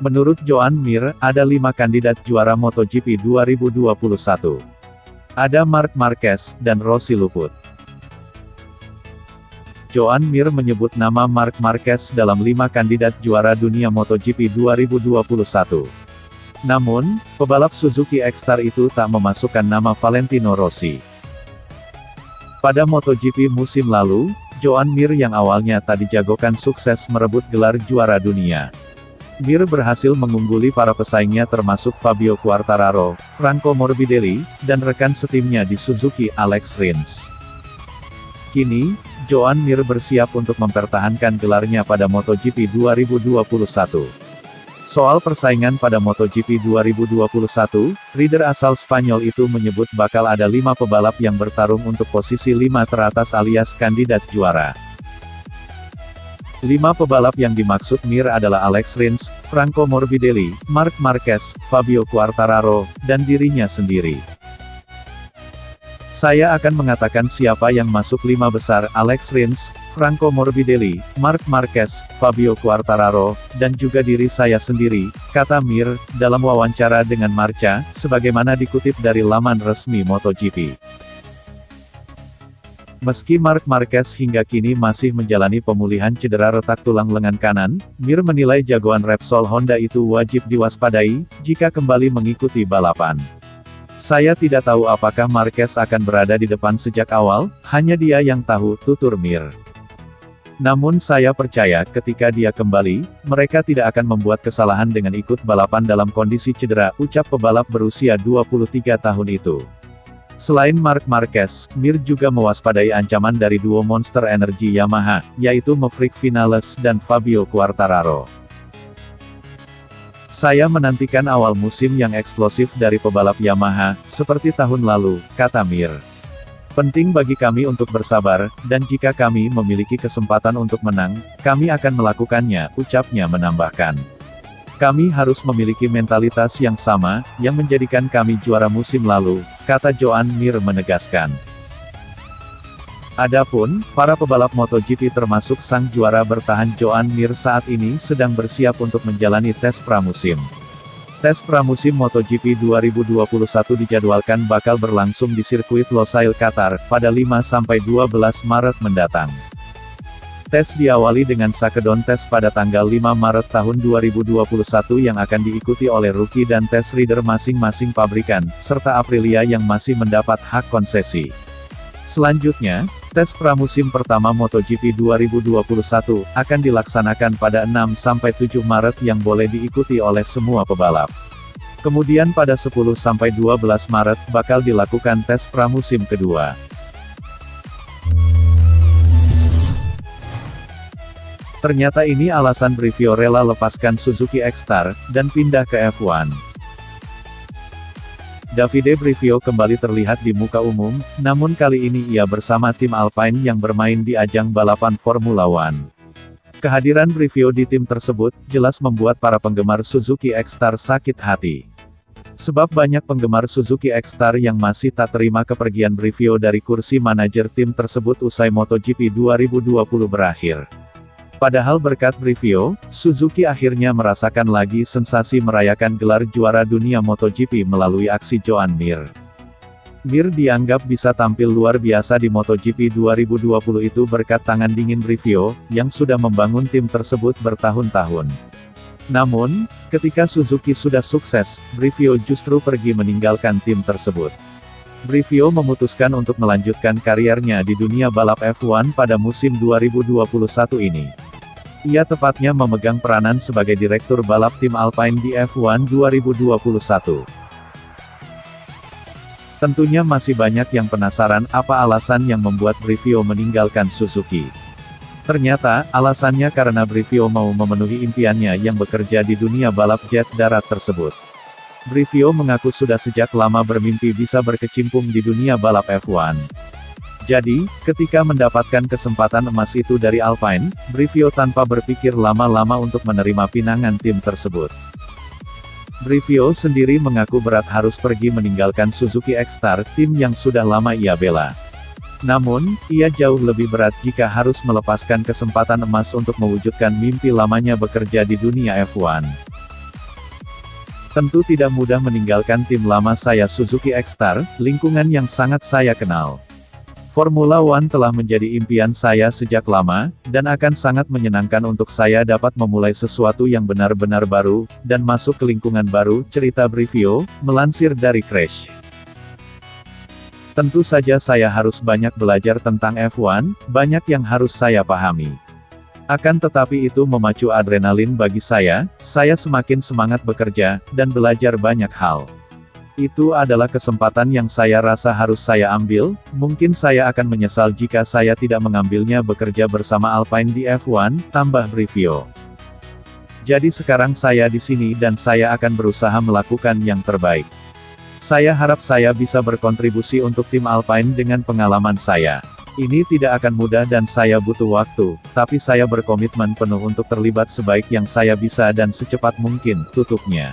Menurut Joan Mir, ada 5 kandidat juara MotoGP 2021. Ada Marc Marquez, dan Rossi luput. Joan Mir menyebut nama Marc Marquez dalam 5 kandidat juara dunia MotoGP 2021. Namun, pebalap Suzuki X-Star itu tak memasukkan nama Valentino Rossi. Pada MotoGP musim lalu, Joan Mir yang awalnya tak dijagokan sukses merebut gelar juara dunia. Mir berhasil mengungguli para pesaingnya termasuk Fabio Quartararo, Franco Morbidelli, dan rekan setimnya di Suzuki Alex Rins. Kini, Joan Mir bersiap untuk mempertahankan gelarnya pada MotoGP 2021. Soal persaingan pada MotoGP 2021, rider asal Spanyol itu menyebut bakal ada 5 pebalap yang bertarung untuk posisi 5 teratas alias kandidat juara. 5 pebalap yang dimaksud Mir adalah Alex Rins, Franco Morbidelli, Marc Marquez, Fabio Quartararo, dan dirinya sendiri. Saya akan mengatakan siapa yang masuk 5 besar, Alex Rins, Franco Morbidelli, Marc Marquez, Fabio Quartararo, dan juga diri saya sendiri, kata Mir, dalam wawancara dengan Marca, sebagaimana dikutip dari laman resmi MotoGP. Meski Marc Marquez hingga kini masih menjalani pemulihan cedera retak tulang lengan kanan, Mir menilai jagoan Repsol Honda itu wajib diwaspadai, jika kembali mengikuti balapan. Saya tidak tahu apakah Marquez akan berada di depan sejak awal, hanya dia yang tahu, tutur Mir. Namun saya percaya ketika dia kembali, mereka tidak akan membuat kesalahan dengan ikut balapan dalam kondisi cedera, ucap pebalap berusia 23 tahun itu. Selain Marc Marquez, Mir juga mewaspadai ancaman dari duo Monster Energy Yamaha, yaitu Maverick Vinales dan Fabio Quartararo. Saya menantikan awal musim yang eksplosif dari pebalap Yamaha, seperti tahun lalu, kata Mir. Penting bagi kami untuk bersabar, dan jika kami memiliki kesempatan untuk menang, kami akan melakukannya, ucapnya menambahkan. Kami harus memiliki mentalitas yang sama, yang menjadikan kami juara musim lalu, kata Joan Mir menegaskan. Adapun, para pebalap MotoGP termasuk sang juara bertahan Joan Mir saat ini sedang bersiap untuk menjalani tes pramusim. Tes pramusim MotoGP 2021 dijadwalkan bakal berlangsung di sirkuit Losail Qatar, pada 5–12 Maret mendatang. Tes diawali dengan shakedown tes pada tanggal 5 Maret tahun 2021 yang akan diikuti oleh rookie dan tes rider masing-masing pabrikan, serta Aprilia yang masih mendapat hak konsesi. Selanjutnya, tes pramusim pertama MotoGP 2021, akan dilaksanakan pada 6–7 Maret yang boleh diikuti oleh semua pebalap. Kemudian pada 10–12 Maret, bakal dilakukan tes pramusim kedua. Ternyata ini alasan Brivio rela lepaskan Suzuki X-Star, dan pindah ke F1. Davide Brivio kembali terlihat di muka umum, namun kali ini ia bersama tim Alpine yang bermain di ajang balapan Formula One. Kehadiran Brivio di tim tersebut, jelas membuat para penggemar Suzuki X-Star sakit hati. Sebab banyak penggemar Suzuki X-Star yang masih tak terima kepergian Brivio dari kursi manajer tim tersebut usai MotoGP 2020 berakhir. Padahal berkat Brivio, Suzuki akhirnya merasakan lagi sensasi merayakan gelar juara dunia MotoGP melalui aksi Joan Mir. Mir dianggap bisa tampil luar biasa di MotoGP 2020 itu berkat tangan dingin Brivio, yang sudah membangun tim tersebut bertahun-tahun. Namun, ketika Suzuki sudah sukses, Brivio justru pergi meninggalkan tim tersebut. Brivio memutuskan untuk melanjutkan kariernya di dunia balap F1 pada musim 2021 ini. Ia tepatnya memegang peranan sebagai direktur balap tim Alpine di F1 2021. Tentunya masih banyak yang penasaran apa alasan yang membuat Brivio meninggalkan Suzuki. Ternyata, alasannya karena Brivio mau memenuhi impiannya yang bekerja di dunia balap jet darat tersebut. Brivio mengaku sudah sejak lama bermimpi bisa berkecimpung di dunia balap F1. Jadi, ketika mendapatkan kesempatan emas itu dari Alpine, Brivio tanpa berpikir lama-lama untuk menerima pinangan tim tersebut. Brivio sendiri mengaku berat harus pergi meninggalkan Suzuki X-Star, tim yang sudah lama ia bela. Namun, ia jauh lebih berat jika harus melepaskan kesempatan emas untuk mewujudkan mimpi lamanya bekerja di dunia F1. Tentu tidak mudah meninggalkan tim lama saya Suzuki X-Star, lingkungan yang sangat saya kenal. Formula One telah menjadi impian saya sejak lama, dan akan sangat menyenangkan untuk saya dapat memulai sesuatu yang benar-benar baru, dan masuk ke lingkungan baru, cerita Brivio, melansir dari Crash. Tentu saja saya harus banyak belajar tentang F1, banyak yang harus saya pahami. Akan tetapi itu memacu adrenalin bagi saya semakin semangat bekerja, dan belajar banyak hal. Itu adalah kesempatan yang saya rasa harus saya ambil, mungkin saya akan menyesal jika saya tidak mengambilnya bekerja bersama Alpine di F1, tambah Brivio. Jadi sekarang saya di sini dan saya akan berusaha melakukan yang terbaik. Saya harap saya bisa berkontribusi untuk tim Alpine dengan pengalaman saya. Ini tidak akan mudah dan saya butuh waktu, tapi saya berkomitmen penuh untuk terlibat sebaik yang saya bisa dan secepat mungkin, tutupnya.